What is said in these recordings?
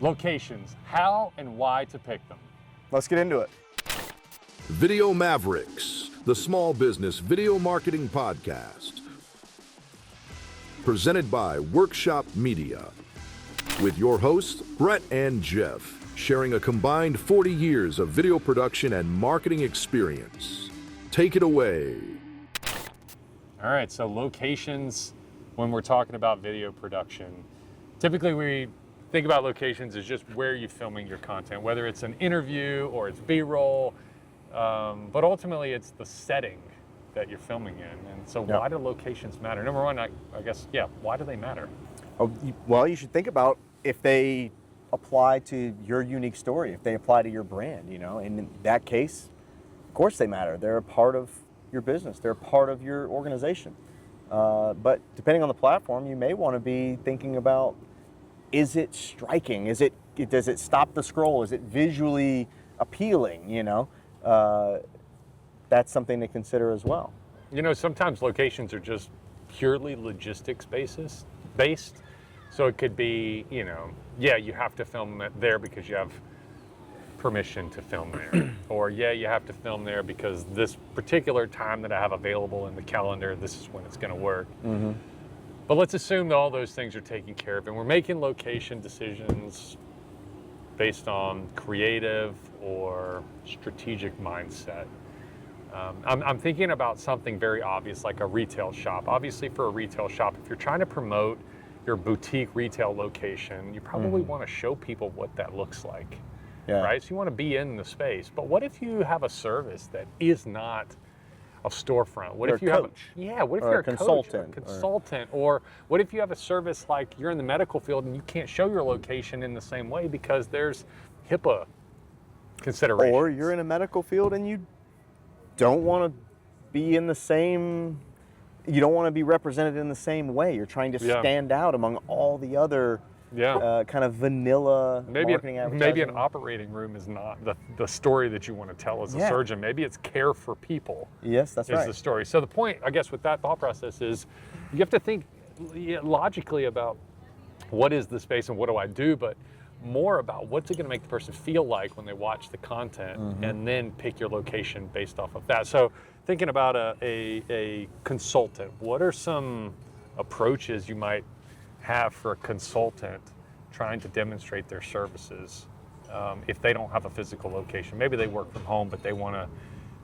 Locations, how and why to pick them. Let's get into it. Video Mavericks, the small business video marketing podcast. Presented by Workshop Media. With your hosts, Brett and Jeff, sharing a combined 40 years of video production and marketing experience. Take it away. All right, so locations, when we're talking about video production, typically we think about locations as just where you're filming your content, whether it's an interview or it's B-roll, but ultimately it's the setting that you're filming in. And so why do locations matter? Number one, I guess, why do they matter? Oh, well, you should think about if they apply to your unique story, if they apply to your brand, and in that case, of course they matter. They're a part of your business. They're a part of your organization. But depending on the platform, you may want to be thinking about, is it striking? Does it stop the scroll? Is it visually appealing? That's something to consider as well. Sometimes locations are just purely logistics based. So it could be, you have to film it there because you have permission to film there. Or you have to film there because this particular time that I have available in the calendar, this is when it's going to work. Mm-hmm. But let's assume that all those things are taken care of and we're making location decisions based on creative or strategic mindset. I'm thinking about something very obvious, like a retail shop. Obviously, for a retail shop, if you're trying to promote your boutique retail location, you probably want to show people what that looks like, right? So you want to be in the space. But what if you have a service that is not a storefront? What if you have a consultant? Or what if you have a service like you're in the medical field and you can't show your location in the same way because there's HIPAA considerations? Or you're in a medical field and you don't want to be in the same, you don't want to be represented in the same way. You're trying to stand out among all the other kind of vanilla marketing advertising. Maybe an operating room is not the story that you want to tell as a surgeon. Maybe it's care for people. Yes, that's right. Is the story. So the point, I guess, with that thought process is you have to think logically about what is the space and what do I do, but more about what's it going to make the person feel like when they watch the content, and then pick your location based off of that. So thinking about a consultant, what are some approaches you might have for a consultant trying to demonstrate their services if they don't have a physical location? Maybe they work from home, but they want to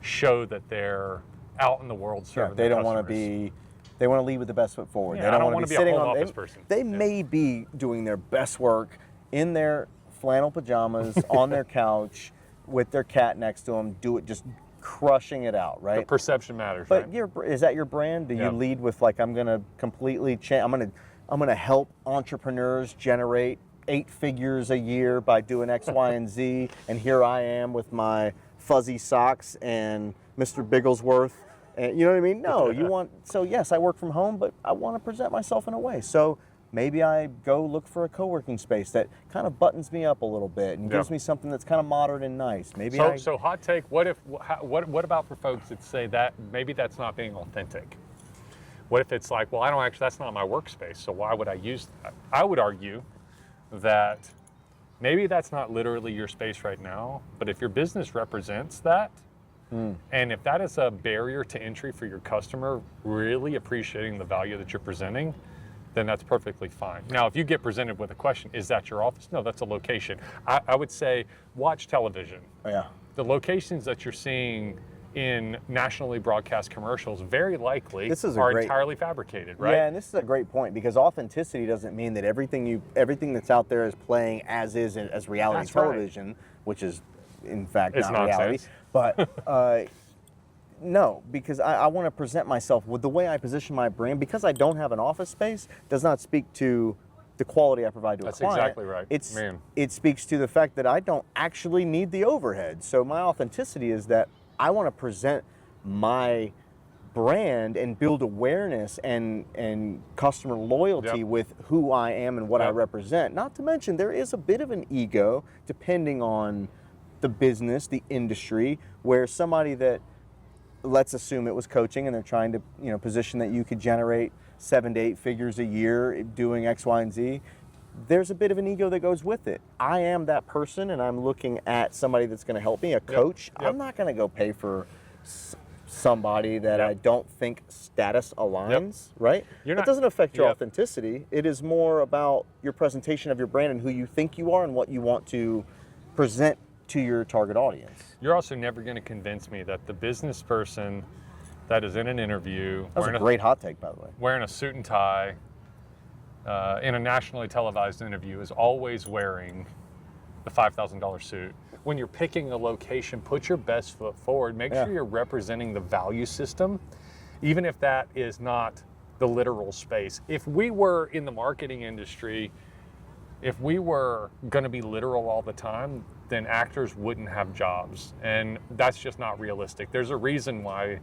show that they're out in the world serving they their don't want to be. They want to lead with the best foot forward. Yeah, they don't want to be sitting a home on office person. They may be doing their best work in their flannel pajamas on their couch with their cat next to them, just crushing it out, right? The perception matters, but right? Is that your brand? Do you lead with like, I'm going to completely change, I'm going to help entrepreneurs generate 8 figures a year by doing X, Y, and Z, and here I am with my fuzzy socks and Mr. Bigglesworth, and you know what I mean? No, so yes, I work from home, but I want to present myself in a way. So maybe I go look for a co-working space that kind of buttons me up a little bit and gives me something that's kind of modern and nice. So hot take, what about for folks that say that maybe that's not being authentic? What if it's like, well, that's not my workspace, so why would I use that? I would argue that maybe that's not literally your space right now, but if your business represents that, and if that is a barrier to entry for your customer, really appreciating the value that you're presenting, then that's perfectly fine. Now, if you get presented with a question, is that your office? No, that's a location. I would say watch television. Yeah. The locations that you're seing in nationally broadcast commercials very likely are entirely fabricated, right? Yeah, and this is a great point because authenticity doesn't mean that everything that's out there is playing as is as reality television, which is in fact not reality. But no, because I want to present myself with the way I position my brand. Because I don't have an office space does not speak to the quality I provide to a client. That's exactly right. It speaks to the fact that I don't actually need the overhead. So my authenticity is that I want to present my brand and build awareness and customer loyalty with who I am and what I represent. Not to mention there is a bit of an ego depending on the business, the industry, where somebody that, let's assume it was coaching and they're trying to position that you could generate 7 to 8 figures a year doing X, Y, and Z. there's a bit of an ego that goes with it. I am that person, and I'm looking at somebody that's going to help me, a coach. Yep. I'm not going to go pay for somebody that Yep. I don't think status aligns, right? You're It not- doesn't affect your Yep. authenticity. It is more about your presentation of your brand and who you think you are and what you want to present to your target audience. You're also never going to convince me that the business person that is in an interview That was a great hot take, by the way. wearing a suit and tie in a nationally televised interview is always wearing the $5,000 suit. When you're picking a location, put your best foot forward. Make Yeah. sure you're representing the value system, even if that is not the literal space. If we were in the marketing industry, if we were going to be literal all the time, then actors wouldn't have jobs. And that's just not realistic. There's a reason why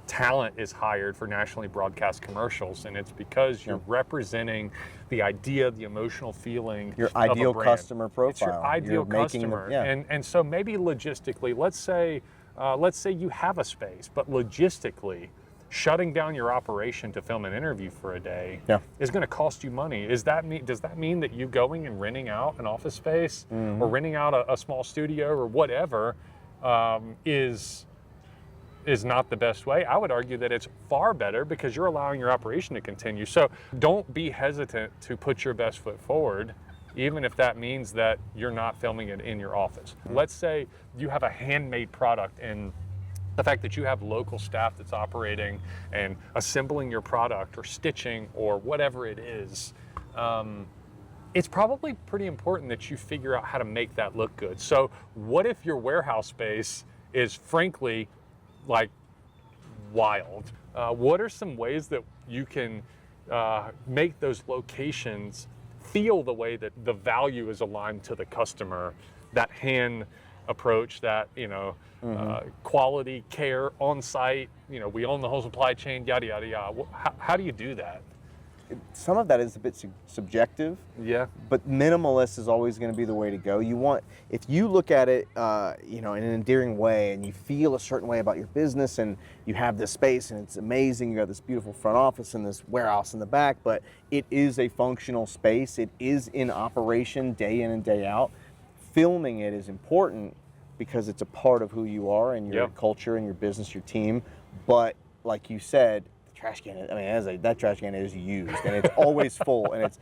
talent is hired for nationally broadcast commercials, and it's because you're representing the idea, the emotional feeling, Your of a ideal brand. customer profile. It's your ideal You're making them- customer. yeah. And so maybe logistically, let's say you have a space, but logistically, shutting down your operation to film an interview for a day Yeah. is going to cost you money. Does that mean that you going and renting out an office space Mm-hmm. or renting out a small studio or whatever is not the best way? I would argue that it's far better because you're allowing your operation to continue. So don't be hesitant to put your best foot forward, even if that means that you're not filming it in your office. Let's say you have a handmade product, and the fact that you have local staff that's operating and assembling your product or stitching or whatever it is, it's probably pretty important that you figure out how to make that look good. So what if your warehouse space is frankly like wild? What are some ways that you can make those locations feel the way that the value is aligned to the customer, that hand approach, that, quality care on site, we own the whole supply chain, yada, yada, yada. How do you do that? Some of that is a bit subjective. Yeah. But minimalist is always going to be the way to go. If you look at it, in an endearing way, and you feel a certain way about your business, and you have this space, and it's amazing. You got this beautiful front office and this warehouse in the back, but it is a functional space. It is in operation day in and day out. Filming it is important because it's a part of who you are and your culture and your business, your team. But like you said, trash can, that trash can is used and it's always full, and it's,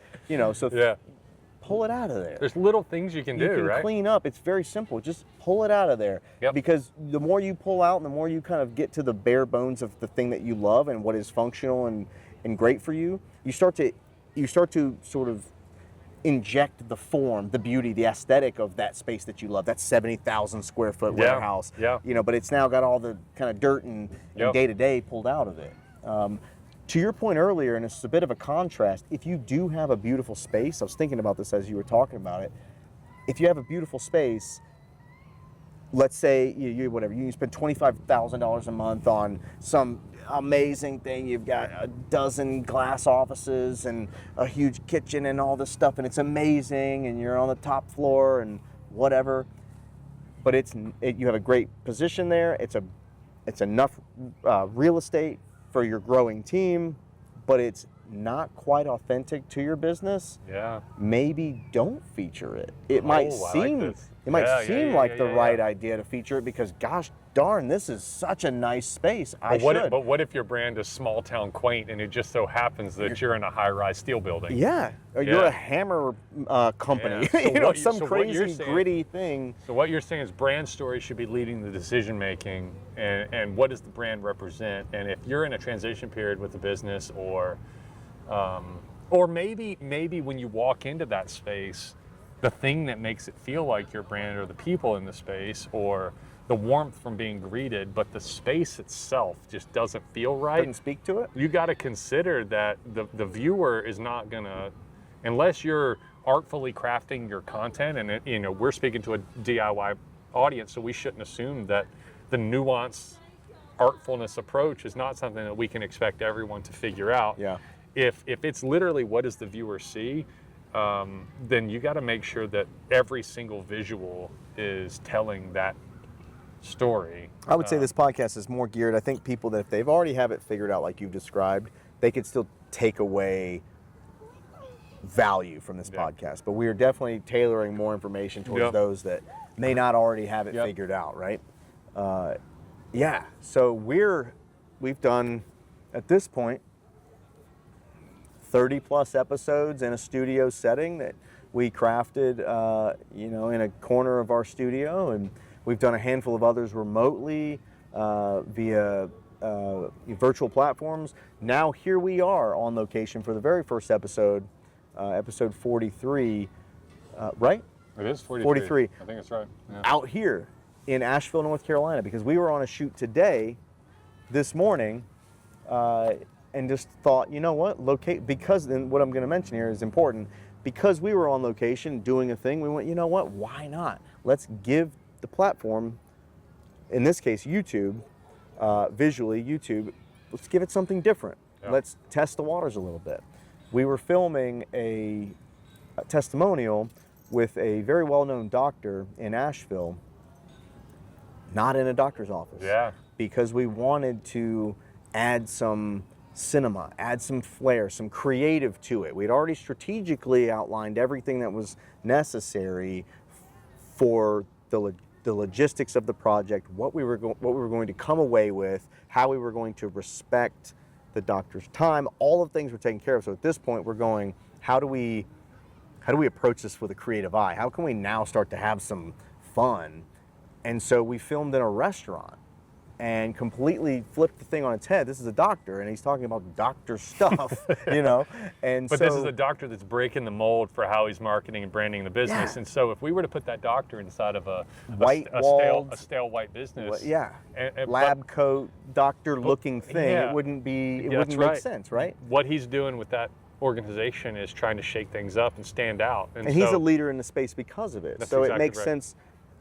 pull it out of there. There's little things you can do, right? Clean up. It's very simple. Just pull it out of there. Yep. Because the more you pull out and the more you kind of get to the bare bones of the thing that you love and what is functional and great for you, you start to sort of inject the form, the beauty, the aesthetic of that space that you love, that 70,000 square foot warehouse. Yeah. But it's now got all the kind of dirt and day-to-day pulled out of it. To your point earlier, and it's a bit of a contrast, if you do have a beautiful space, I was thinking about this as you were talking about it, if you have a beautiful space, let's say you spend $25,000 a month on some amazing thing, you've got a dozen glass offices and a huge kitchen and all this stuff, and it's amazing, and you're on the top floor and whatever, but you have a great position there, it's enough real estate for your growing team, but it's not quite authentic to your business. Yeah. Maybe don't feature it. It might seem like the right idea to feature it because, gosh darn, this is such a nice space. But what if your brand is small town quaint and it just so happens that you're in a high-rise steel building? Yeah, or you're a hammer company. Yeah. Some crazy gritty thing. So what you're saying is brand story should be leading the decision making, and what does the brand represent? And if you're in a transition period with the business, or maybe when you walk into that space, the thing that makes it feel like your brand are the people in the space, or the warmth from being greeted, but the space itself just doesn't feel right. Doesn't speak to it. You got to consider that the viewer is not gonna, unless you're artfully crafting your content, and we're speaking to a DIY audience, so we shouldn't assume that the nuanced artfulness approach is not something that we can expect everyone to figure out. Yeah. If it's literally what does the viewer see, then you got to make sure that every single visual is telling that story. I would say this podcast is more geared, I think people that if they've already have it figured out like you've described, they could still take away value from this podcast, but we are definitely tailoring more information towards those that may not already have it figured out, right? So we've done, at this point, 30 plus episodes in a studio setting that we crafted, in a corner of our studio, and we've done a handful of others remotely via virtual platforms. Now here we are on location for the very first episode, episode 43, right? It is 43. 43. I think it's right. Yeah. Out here in Asheville, North Carolina, because we were on a shoot today, this morning, and just thought, you know what, because then what I'm going to mention here is important. Because we were on location doing a thing, we went, you know what, why not? Let's give the platform, in this case YouTube, visually YouTube, let's give it something different. Yeah. Let's test the waters a little bit. We were filming a testimonial with a very well-known doctor in Asheville, not in a doctor's office. Yeah. Because we wanted to add some cinema, add some flair, some creative to it. We'd already strategically outlined everything that was necessary for the logistics of the project, what we were going to come away with, how we were going to respect the doctor's time. All of things were taken care of. So at this point, we're going, how do we approach this with a creative eye? How can we now start to have some fun? And so we filmed in a restaurant and completely flipped the thing on its head. This is a doctor, and he's talking about doctor stuff, And But so, this is a doctor that's breaking the mold for how he's marketing and branding the business. Yeah. And so if we were to put that doctor inside of a stale white business, lab coat, doctor-looking thing, yeah. it wouldn't That's make right. sense, right? What he's doing with that organization is trying to shake things up and stand out. And he's a leader in the space because of it. That's So exactly it makes right. sense.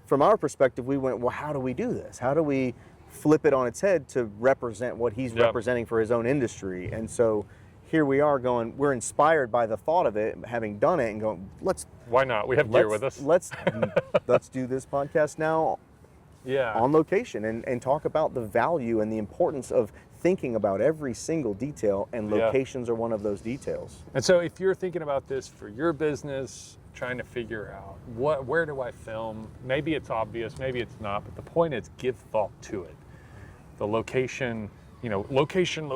From our perspective, we went, well, how do we do this? How do we flip it on its head to represent what he's representing for his own industry? And so here we are going, we're inspired by the thought of it, having done it, and going, why not? We have gear with us. Let's do this podcast now on location and talk about the value and the importance of thinking about every single detail, and locations are one of those details. And so if you're thinking about this for your business, trying to figure out where do I film, maybe it's obvious, maybe it's not, but the point is give thought to it. The location, location,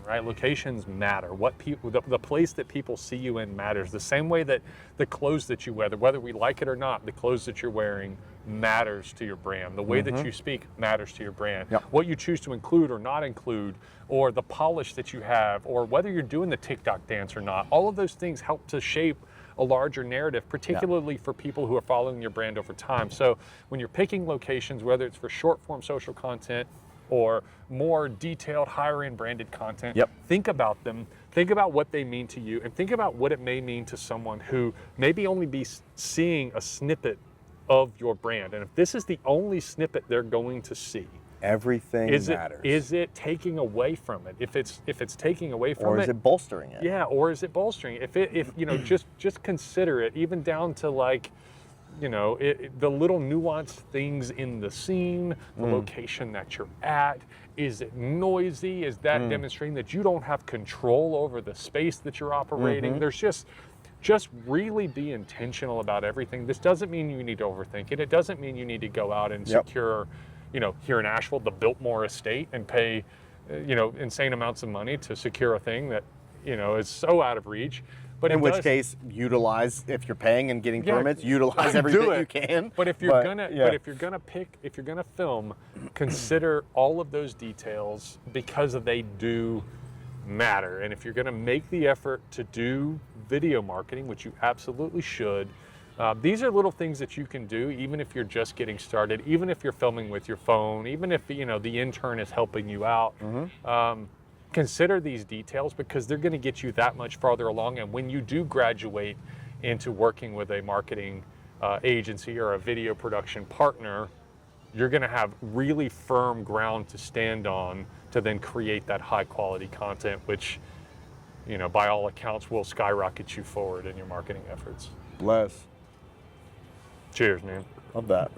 right? Locations matter. The place that people see you in matters. The same way that the clothes that you wear, whether we like it or not, the clothes that you're wearing matters to your brand. The way that you speak matters to your brand. Yep. What you choose to include or not include, or the polish that you have, or whether you're doing the TikTok dance or not, all of those things help to shape a larger narrative, particularly for people who are following your brand over time. So when you're picking locations, whether it's for short form social content or more detailed, higher end branded content, think about them, think about what they mean to you, and think about what it may mean to someone who maybe only be seeing a snippet of your brand. And if this is the only snippet they're going to see, everything matters. Is it taking away from it? If it's taking away from it, or is it bolstering it? Yeah, or is it bolstering it? If just consider it, even down to the little nuanced things in the scene, the location that you're at. Is it noisy? Is that demonstrating that you don't have control over the space that you're operating? There's just really be intentional about everything. This doesn't mean you need to overthink it. It doesn't mean you need to go out and secure, here in Asheville, the Biltmore estate and pay, insane amounts of money to secure a thing that, is so out of reach. But in which case, utilize, if you're paying and getting permits, utilize everything you can. But if you're gonna film, consider all of those details because they do matter. And if you're gonna make the effort to do video marketing, which you absolutely should, these are little things that you can do, even if you're just getting started, even if you're filming with your phone, even if the intern is helping you out. Consider these details because they're going to get you that much farther along. And when you do graduate into working with a marketing agency or a video production partner, you're going to have really firm ground to stand on to then create that high quality content, which, by all accounts will skyrocket you forward in your marketing efforts. Bless. Cheers, man. Love that.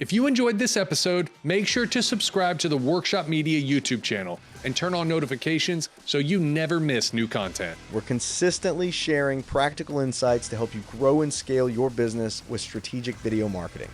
If you enjoyed this episode, make sure to subscribe to the Workshop Media YouTube channel. and turn on notifications so you never miss new content. We're consistently sharing practical insights to help you grow and scale your business with strategic video marketing.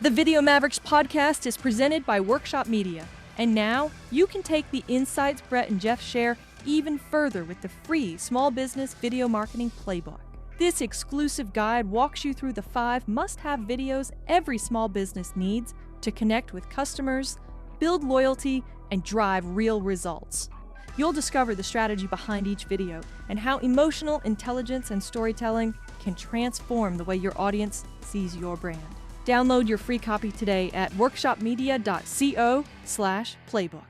The Video Mavericks podcast is presented by Workshop Media. And now you can take the insights Brett and Jeff share even further with the free Small Business Video Marketing Playbook. This exclusive guide walks you through the 5 must-have videos every small business needs to connect with customers, build loyalty, and drive real results. You'll discover the strategy behind each video and how emotional intelligence and storytelling can transform the way your audience sees your brand. Download your free copy today at workshopmedia.co/playbook.